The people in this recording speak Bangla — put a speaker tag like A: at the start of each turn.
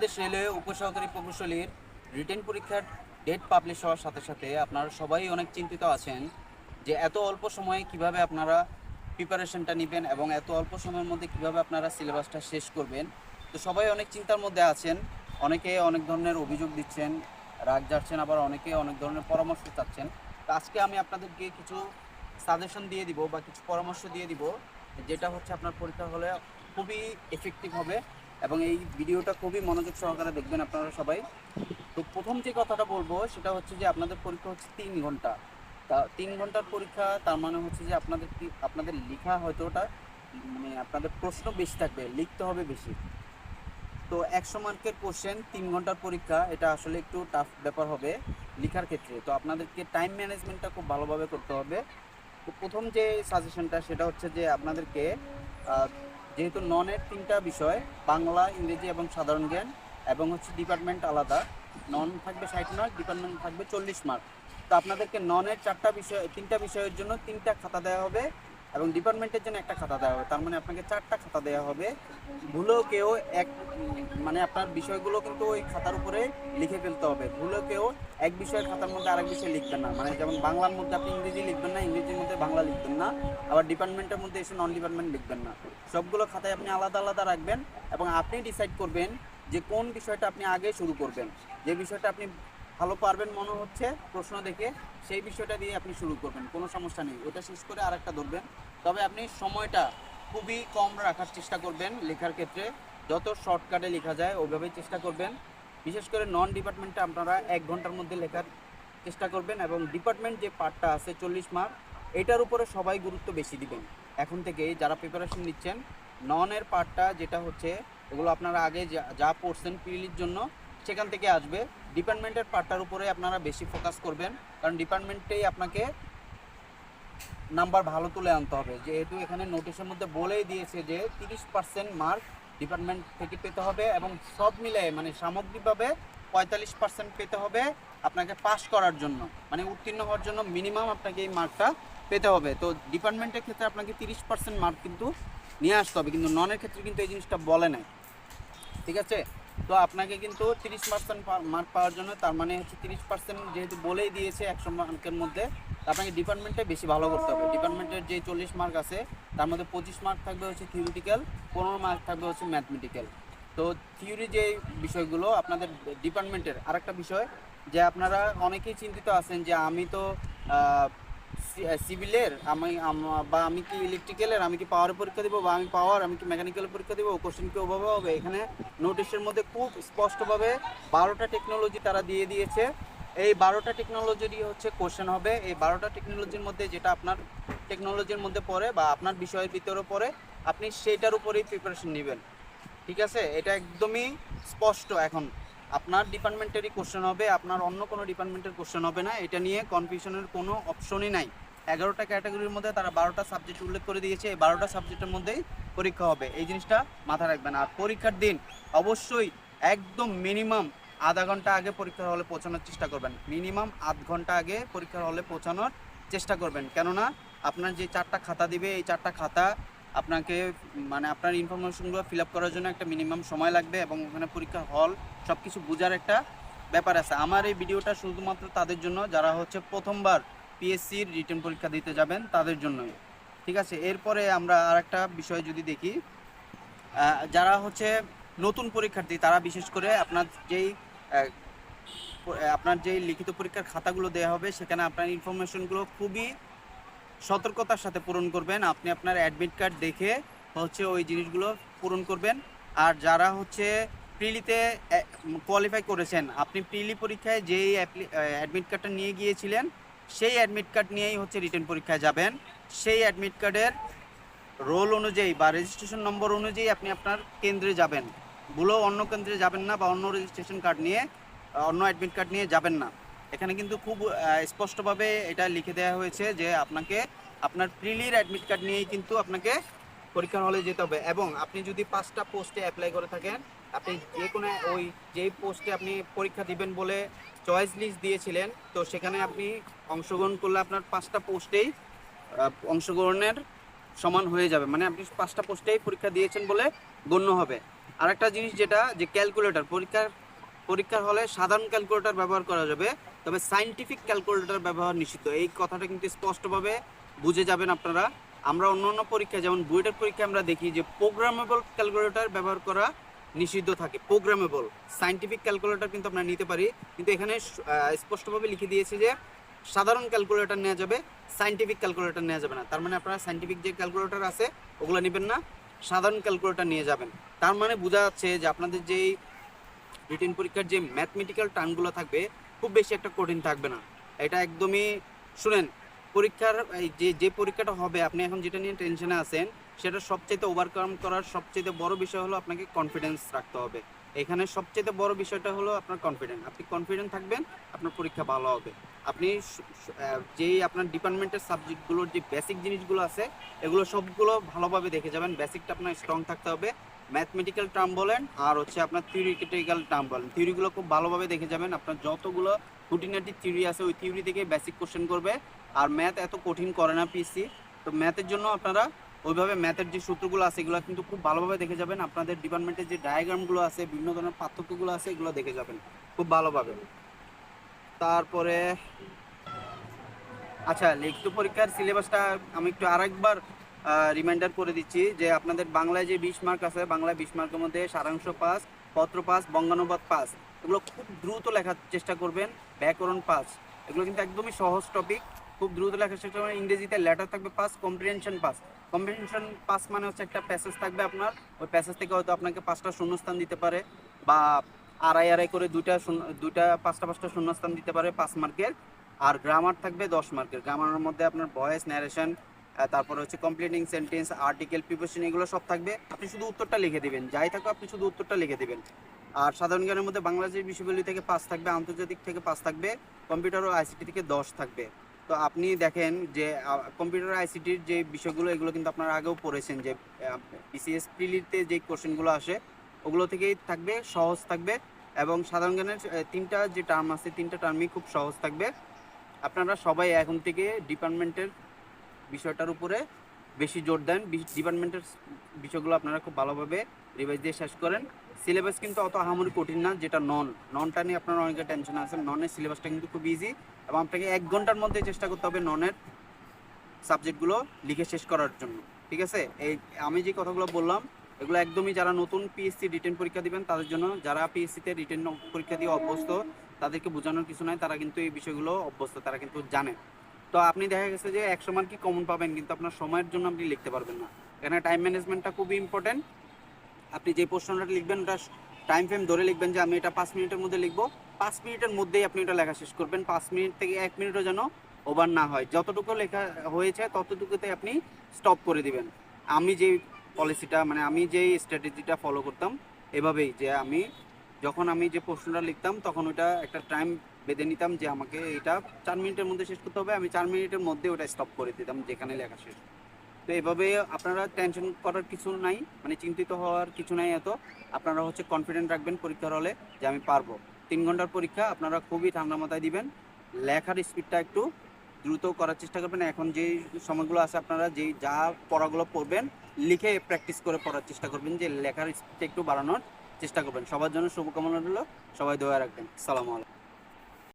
A: বাংলাদেশ রেলওয়ে উপসহকারী প্রকৌশলীর রিটেন পরীক্ষার ডেট পাবলিশ হওয়ার সাথে সাথে আপনারা সবাই অনেক চিন্তিত আছেন যে এত অল্প সময়ে কিভাবে আপনারা প্রিপারেশনটা নেবেন এবং এত অল্প সময়ের মধ্যে কিভাবে আপনারা সিলেবাসটা শেষ করবেন। তো সবাই অনেক চিন্তার মধ্যে আছেন, অনেকে অনেক ধরনের অভিযোগ দিচ্ছেন, রাগ যাচ্ছেন, আবার অনেকে অনেক ধরনের পরামর্শ চাচ্ছেন। তো আজকে আমি আপনাদেরকে কিছু সাজেশন দিয়ে দিব বা কিছু পরামর্শ দিয়ে দিব, যেটা হচ্ছে আপনার পরীক্ষা হলে খুবই এফেক্টিভ হবে এবং এই ভিডিওটা খুবই মনোযোগ সহকারে দেখবেন আপনারা সবাই। তো প্রথম যে কথাটা বলবো সেটা হচ্ছে যে আপনাদের পরীক্ষা হচ্ছে 3 ঘন্টা। তা 3 ঘন্টার পরীক্ষা, তার মানে হচ্ছে যে আপনাদের লেখা হয়তো ওটা মানে আপনাদের প্রশ্ন বেশি থাকবে, লিখতে হবে বেশি। তো 100 মার্কের কোশ্চেন, 3 ঘন্টার পরীক্ষা, এটা আসলে একটু টাফ ব্যাপার হবে লেখার ক্ষেত্রে। তো আপনাদেরকে টাইম ম্যানেজমেন্টটা খুব ভালোভাবে করতে হবে। তো প্রথম যে সাজেশনটা সেটা হচ্ছে যে আপনাদেরকে যেহেতু ননের 3টা বিষয়, বাংলা, ইংরেজি এবং সাধারণ জ্ঞান, এবং হচ্ছে ডিপার্টমেন্ট আলাদা, নন থাকবে 60 মার্ক, ডিপার্টমেন্ট থাকবে 40 মার্ক। তো আপনাদেরকে ননের 3টা বিষয়ের জন্য 3টা খাতা দেওয়া হবে এবং ডিপার্টমেন্টের জন্য একটা খাতা দেওয়া হবে। তার মানে আপনাকে 4টা খাতা দেওয়া হবে। ভুলেও কেউ মানে আপনার বিষয়গুলো কিন্তু ওই খাতার উপরে লিখে ফেলতে হবে। ভুলেও কেউ এক বিষয়ের খাতার মধ্যে আরেক বিষয় লিখবেন না, মানে যেমন বাংলার মধ্যে আপনি ইংরেজি লিখবেন না, ইংরেজির মধ্যে বাংলা লিখবেন না, আবার ডিপার্টমেন্টের মধ্যে এসে নন ডিপার্টমেন্ট লিখবেন না। সবগুলো খাতায় আপনি আলাদা আলাদা রাখবেন এবং আপনি ডিসাইড করবেন যে কোন বিষয়টা আপনি আগে শুরু করবেন। যে বিষয়টা আপনি ভালো পারবেন মনে হচ্ছে প্রশ্ন দেখে, সেই বিষয়টা দিয়ে আপনি শুরু করবেন, কোনো সমস্যা নেই। ওটা শেষ করে আরেকটা ধরবেন। তবে আপনি সময়টা খুবই কম রাখার চেষ্টা করবেন লেখার ক্ষেত্রে, যত শর্টকাটে লেখা যায় ওইভাবেই চেষ্টা করবেন। বিশেষ করে নন ডিপার্টমেন্টে আপনারা 1 ঘন্টার মধ্যে লেখার চেষ্টা করবেন এবং ডিপার্টমেন্ট যে পার্টটা আছে 40 মার্ক, এটার উপরে সবাই গুরুত্ব বেশি দিবেন। এখন থেকে যারা প্রিপারেশন নিচ্ছেন, ননের পার্টটা যেটা হচ্ছে, এগুলো আপনারা আগে যা পড়ছেন প্রিলির জন্য সেখান থেকে আসবে। ডিপার্টমেন্টের পার্টটার উপরে আপনারা বেশি ফোকাস করবেন, কারণ ডিপার্টমেন্টেই আপনাকে নাম্বার ভালো তুলে আনতে হবে। যেহেতু এখানে নোটিশের মধ্যে বলেই দিয়েছে যে 30% মার্ক ডিপার্টমেন্ট থেকে পেতে হবে এবং সব মিলে মানে সামগ্রিকভাবে 45% পেতে হবে আপনাকে পাস করার জন্য, মানে উত্তীর্ণ হওয়ার জন্য মিনিমাম আপনাকে এই মার্কটা পেতে হবে। তো ডিপার্টমেন্টের ক্ষেত্রে আপনাকে 30% মার্ক কিন্তু নিয়ে আসতে হবে, কিন্তু ননের ক্ষেত্রে কিন্তু এই জিনিসটা বলে নাই, ঠিক আছে? তো আপনাকে কিন্তু 30% মার্ক পাওয়ার জন্য, তার মানে হচ্ছে 30% যেহেতু বলেই দিয়েছে 100 মার্কের মধ্যে, আপনাকে ডিপার্টমেন্টে বেশি ভালো করতে হবে। ডিপার্টমেন্টের যে 40 মার্ক আছে তার মধ্যে 25 মার্ক থাকবে হচ্ছে থিওরিটিক্যাল, 15 মার্ক থাকবে হচ্ছে ম্যাথমেটিক্যাল। তো থিওরি যে বিষয়গুলো আপনাদের ডিপার্টমেন্টের, আরেকটা বিষয় যে আপনারা অনেকেই চিন্তিত আছেন যে আমি তো সিভিলের, বা আমি কি ইলেকট্রিক্যালের, আমি কি পাওয়ারের পরীক্ষা দিব, বা আমি পাওয়ার, আমি কি মেকানিক্যালের পরীক্ষা দিব, কোশ্চেন কি ওভাবে হবে? এখানে নোটিশের মধ্যে খুব স্পষ্টভাবে 12টা টেকনোলজি তারা দিয়ে দিয়েছে। এই 12টা টেকনোলজিরই হচ্ছে কোশ্চেন হবে। এই 12টা টেকনোলজির মধ্যে যেটা আপনার টেকনোলজির মধ্যে পড়ে বা আপনার বিষয়ের ভিতরে পড়ে, আপনি সেইটার উপরেই প্রিপারেশন নেবেন, ঠিক আছে? এটা একদমই স্পষ্ট। এখন আপনার ডিপার্টমেন্টেরই কোশ্চেন হবে, আপনার অন্য কোনো ডিপার্টমেন্টের কোশ্চেন হবে না, এটা নিয়ে কনফিউশনের কোনো অপশনই নাই। 11টা ক্যাটাগরির মধ্যে তারা 12টা সাবজেক্ট উল্লেখ করে দিয়েছে, এই 12টা সাবজেক্টের মধ্যেই পরীক্ষা হবে, এই জিনিসটা মাথায় রাখবেন। আর পরীক্ষার দিন অবশ্যই একদম মিনিমাম আধা ঘন্টা আগে পরীক্ষার হলে পৌঁছানোর চেষ্টা করবেন, মিনিমাম আধ ঘন্টা আগে পরীক্ষার হলে পৌঁছানোর চেষ্টা করবেন। কেননা আপনার যে 4টা খাতা দিবে, এই 4টা খাতা আপনাকে মানে আপনার ইনফরমেশনগুলো ফিল আপ করার জন্য একটা মিনিমাম সময় লাগবে এবং ওখানে পরীক্ষা হল সব কিছু বোঝার একটা ব্যাপার আছে। আমার এই ভিডিওটা শুধুমাত্র তাদের জন্য যারা হচ্ছে প্রথমবার পিএসসির রিটেন পরীক্ষা দিতে যাবেন, তাদের জন্যই, ঠিক আছে? এরপরে আমরা আরেকটা বিষয় যদি দেখি, যারা হচ্ছে নতুন পরীক্ষার্থী, তারা বিশেষ করে আপনার যেই লিখিত পরীক্ষার খাতাগুলো দেওয়া হবে, সেখানে আপনার ইনফরমেশনগুলো খুবই সতর্কতার সাথে পূরণ করবেন। আপনি আপনার অ্যাডমিট কার্ড দেখে হচ্ছে ওই জিনিসগুলো পূরণ করবেন। আর যারা হচ্ছে প্রিলিতে কোয়ালিফাই করেছেন, আপনি প্রিলি পরীক্ষায় যেই অ্যাডমিট কার্ডটা নিয়ে গিয়েছিলেন, সেই অ্যাডমিট কার্ড নিয়েই হচ্ছে রিটেন পরীক্ষায় যাবেন। সেই অ্যাডমিট কার্ডের রোল অনুযায়ী বা রেজিস্ট্রেশন নম্বর অনুযায়ী আপনি আপনার কেন্দ্রে যাবেন। ভুলেও অন্য কেন্দ্রে যাবেন না বা অন্য রেজিস্ট্রেশন কার্ড নিয়ে, অন্য অ্যাডমিট কার্ড নিয়ে যাবেন না। এখানে কিন্তু খুব স্পষ্টভাবে এটা লিখে দেওয়া হয়েছে যে আপনাকে আপনার প্রিলির অ্যাডমিট কার্ড নিয়েই কিন্তু আপনাকে পরীক্ষার হলে যেতে হবে। এবং আপনি যদি 5টা পোস্টে অ্যাপ্লাই করে থাকেন, আপনি যে কোনো ওই যেই পোস্টে আপনি পরীক্ষা দিবেন বলে চয়েস লিস্ট দিয়েছিলেন, তো সেখানে আপনি অংশগ্রহণ করলে আপনার 5টা পোস্টেই অংশগ্রহণের সমান হয়ে যাবে, মানে আপনি 5টা পোস্টেই পরীক্ষা দিয়েছেন বলে গণ্য হবে। আরেকটা জিনিস যেটা যে ক্যালকুলেটর পরীক্ষার হলে সাধারণ ক্যালকুলেটর ব্যবহার করা যাবে, তবে সায়েন্টিফিক ক্যালকুলেটর ব্যবহার নিষিদ্ধ। এই কথাটা কিন্তু স্পষ্টভাবে বুঝে যাবেন আপনারা। আমরা অন্যান্য পরীক্ষায় যেমন বুয়েটের পরীক্ষায় আমরা দেখি যে প্রোগ্রামেবল ক্যালকুলেটর ব্যবহার করা নিষিদ্ধ থাকে। প্রোগ্রামেবল সায়েন্টিফিক ক্যালকুলেটর কিন্তু আমরা নিতে পারি, কিন্তু এখানে স্পষ্টভাবে লিখে দিয়েছে যে সাধারণ ক্যালকুলেটর নেওয়া যাবে, সায়েন্টিফিক ক্যালকুলেটর নেওয়া যাবে না। তার মানে আপনারা সায়েন্টিফিক যে ক্যালকুলেটর আছে ওগুলো নেবেন না, সাধারণ ক্যালকুলেটর নিয়ে যাবেন। তার মানে বোঝা যাচ্ছে যে আপনাদের যেই রিটেন পরীক্ষার যে ম্যাথমেটিক্যাল টার্মগুলো থাকবে খুব বেশি একটা কঠিন থাকবে না। এটা একদমই শুনেন, পরীক্ষার এই যে পরীক্ষাটা হবে আপনি এখন যেটা নিয়ে টেনশনে আছেন সেটা সবচেয়ে ওভারকাম করার সবচেয়ে বড় বিষয় হলো আপনাকে কনফিডেন্স রাখতে হবে। এখানে সবচেয়ে বড় বিষয়টা হলো আপনার কনফিডেন্স। আপনি কনফিডেন্ট থাকবেন, আপনার পরীক্ষা ভালো হবে। আপনি যেই আপনার ডিপার্টমেন্টের সাবজেক্টগুলোর যে বেসিক জিনিসগুলো আছে এগুলো সবগুলো ভালোভাবে দেখে যাবেন। বেসিকটা আপনার স্ট্রং থাকতে হবে। ম্যাথমেটিক্যাল টার্ম বলেন আর হচ্ছে আপনার থিওরিটিক্যাল টার্ম বলেন, থিওরিগুলো খুব ভালোভাবে দেখে যাবেন। আপনার যতগুলো খুঁটিনাটি থিওরি আছে ওই থিওরি থেকে বেসিক কোশ্চেন করবে। আর ম্যাথ এত কঠিন করে না পিসি, তো ম্যাথের জন্য আপনারা ওইভাবে ম্যাথের যে সূত্রগুলো আছে এগুলো কিন্তু খুব ভালোভাবে দেখে যাবেন। আপনাদের ডিপার্টমেন্টের যে ডায়াগ্রামগুলো আছে, বিভিন্ন ধরনের পার্থক্যগুলো আছে, এগুলো দেখে যাবেন খুব ভালোভাবে। তারপরে আচ্ছা, লিখিত পরীক্ষার সিলেবাসটা আমি একটু আরেকবার রিমাইন্ডার করে দিচ্ছি যে আপনাদের বাংলায় যে 20 মার্ক আছে, বাংলায় 20 মার্কের মধ্যে সারাংশ পাস, পত্র পাস, বঙ্গানুবাদ পাস, এগুলো খুব দ্রুত লেখার চেষ্টা করবেন। ব্যাকরণ পাস, এগুলো কিন্তু একদমই সহজ টপিক, খুব দ্রুত লেখার চেষ্টা করবেন। ইংরেজিতে লেটার থাকবে pass, comprehension pass. Comprehension pass মানে হচ্ছে একটা প্যাসেজ থাকবে আপনার, ওই প্যাসেজ থেকে হয়তো আপনাকে 5টা শূন্যস্থান দিতে পারে, বা আড়াই আড়াই করে দুইটা 5টা শূন্যস্থান দিতে পারে 5 মার্কের। আর গ্রামার থাকবে 10 মার্কের। গ্রামারের মধ্যে আপনার ভয়েস, ন্যারেশন, তারপরে হচ্ছে কমপ্লিটিং সেন্টেন্স, আর্টিকেল, প্রিপোজিশন, এগুলো সব থাকবে। আপনি শুধু উত্তরটা লিখে দিবেন, যাই থাকবে আপনি শুধু উত্তরটা লিখে দিবেন। আর সাধারণ জ্ঞানের মধ্যে বাংলাদেশ বিশ্ববিদ্যালয় থেকে 5 থাকবে, আন্তর্জাতিক থেকে 5 থাকবে, কম্পিউটার ও আইসিটি থেকে 10 থাকবে। তো আপনি দেখেন যে কম্পিউটার আইসিটির যে বিষয়গুলো এগুলো কিন্তু আপনারা আগেও পড়েছেন যে বিসিএস প্রিলিতে যে কোশ্চেনগুলো আসে ওগুলো থেকেই থাকবে, সহজ থাকবে। এবং সাধারণ জ্ঞানের 3টা যে টার্ম আছে 3টা টার্মই খুব সহজ থাকবে। আপনারা সবাই এখন থেকে ডিপার্টমেন্টের বিষয়টার উপরে বেশি জোর দেন, ডিপার্টমেন্টের বিষয়গুলো আপনারা খুব ভালোভাবে রিভাইজ দিয়ে শেষ করেন। সিলেবাস কিন্তু অত আহামরি কঠিন না, যেটা ননটা নিয়ে আপনারা অনেকে টেনশন আছেন। ননের সিলেবাসটা কিন্তু খুব ইজি, এবং আপনাকে 1 ঘন্টার মধ্যে চেষ্টা করতে হবে ননের সাবজেক্টগুলো লিখে শেষ করার জন্য। ঠিক আছে, এই আমি যে কথাগুলো বললাম এগুলো একদমই যারা নতুন পিএসসি রিটেন পরীক্ষা দিবেন তাদের জন্য। যারা পিএসসিতে রিটেন পরীক্ষা দিয়ে অভ্যস্ত তাদেরকে বোঝানোর কিছু নাই, তারা কিন্তু এই বিষয়গুলো অভ্যস্ত, তারা কিন্তু জানে। তো আপনি দেখা গেছে যে 100 মার্ক কি কমন পাবেন, কিন্তু আপনার সময়ের জন্য আপনি লিখতে পারবেন না। এখানে টাইম ম্যানেজমেন্টটা খুবই ইম্পর্টেন্ট। আপনি যে প্রশ্নটা লিখবেন ওটা টাইম ফ্রেম ধরে লিখবেন যে আমি এটা 5 মিনিটের মধ্যে লিখবো। 5 মিনিটের মধ্যেই আপনি এটা লেখা শেষ করবেন। 5 মিনিট থেকে 1 মিনিটও যেন ওভার না হয়। যতটুকু লেখা হয়েছে ততটুকুতে আপনি স্টপ করে দিবেন। আমি যেই পলিসিটা মানে আমি যেই স্ট্র্যাটেজিটা ফলো করতাম এভাবেই, যে যখন আমি যে প্রশ্নটা লিখতাম তখন ওটা একটা টাইম বেঁধে নিতাম যে আমাকে এটা 4 মিনিটের মধ্যে শেষ করতে হবে, আমি 4 মিনিটের মধ্যে ওটা স্টপ করে দিতাম যেখানে লেখা শেষ। তো এভাবে আপনারা টেনশন করার কিছু নাই, মানে চিন্তিত হওয়ার কিছু নাই এত। আপনারা হচ্ছে কনফিডেন্ট রাখবেন পরীক্ষার হলে যে আমি পারবো। 3 ঘন্টার পরীক্ষা, আপনারা খুবই ঠান্ডা মাথায় দিবেন। লেখার স্পিডটা একটু দ্রুত করার চেষ্টা করবেন। এখন যে সময়গুলো আছে আপনারা যা পড়াগুলো পড়বেন লিখে প্র্যাকটিস করে পড়ার চেষ্টা করবেন, যে লেখার স্পিডটা একটু বাড়ানোর চেষ্টা করবেন। সবার জন্য শুভকামনা রইল, সবাই দোয়া রাখবেন। আসসালামু আলাইকুম।